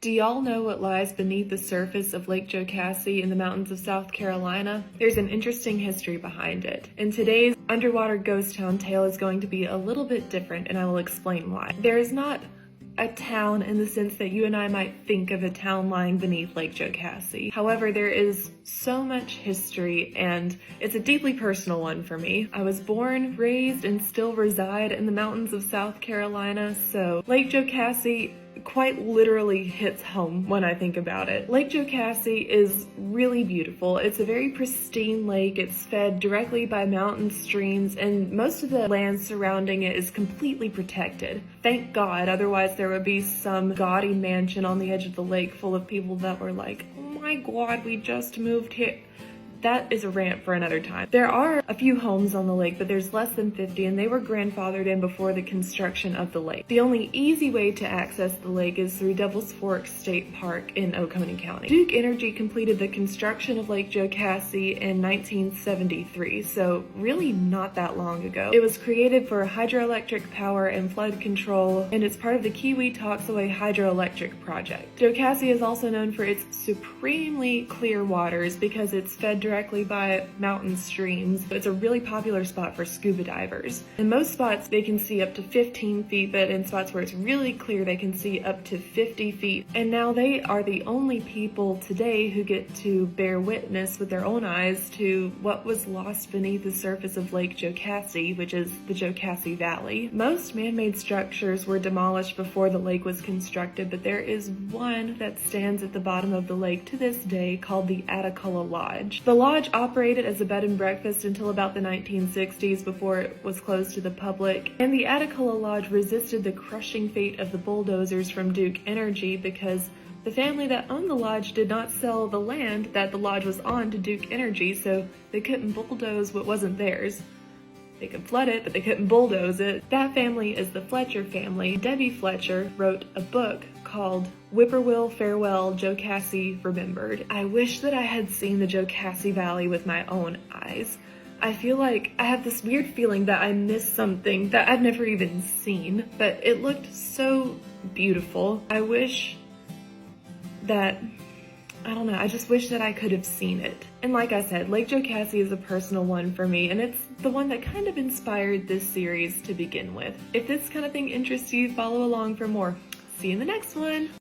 Do y'all know what lies beneath the surface of Lake Jocassee in the mountains of South Carolina? There's an interesting history behind it. And today's underwater ghost town tale is going to be a little bit different, and I will explain why. There is not a town in the sense that you and I might think of a town lying beneath Lake Jocassee. However, there is so much history, and it's a deeply personal one for me. I was born, raised, and still reside in the mountains of South Carolina, so Lake Jocassee quite literally hits home when I think about it. Lake Jocassee is really beautiful. It's a very pristine lake. It's fed directly by mountain streams, and most of the land surrounding it is completely protected. Thank God, otherwise there would be some gaudy mansion on the edge of the lake full of people that were like, oh my God, we just moved here. That is a rant for another time. There are a few homes on the lake, but there's less than 50, and they were grandfathered in before the construction of the lake. The only easy way to access the lake is through Devil's Fork State Park in Oconee County. Duke Energy completed the construction of Lake Jocassee in 1973, so really not that long ago. It was created for hydroelectric power and flood control, and it's part of the Kiwi-Toxaway Hydroelectric Project. Jocassee is also known for its supremely clear waters because it's fed directly by mountain streams. It's a really popular spot for scuba divers. In most spots, they can see up to 15 feet, but in spots where it's really clear, they can see up to 50 feet. And now they are the only people today who get to bear witness with their own eyes to what was lost beneath the surface of Lake Jocassee, which is the Jocassee Valley. Most man-made structures were demolished before the lake was constructed, but there is one that stands at the bottom of the lake to this day called the Appalachia Lodge. The lodge operated as a bed and breakfast until about the 1960s before it was closed to the public, and the Appalachia Lodge resisted the crushing fate of the bulldozers from Duke Energy because the family that owned the lodge did not sell the land that the lodge was on to Duke Energy, so they couldn't bulldoze what wasn't theirs. They could flood it, but they couldn't bulldoze it. That family is the Fletcher family. Debbie Fletcher wrote a book called Whippoorwill Farewell, Jocassee Remembered. I wish that I had seen the Jocassee Valley with my own eyes. I feel like I have this weird feeling that I missed something that I've never even seen, but it looked so beautiful. I wish that, I don't know, I just wish that I could have seen it. And like I said, Lake Jocassee is a personal one for me, and it's the one that kind of inspired this series to begin with. If this kind of thing interests you, follow along for more. See you in the next one!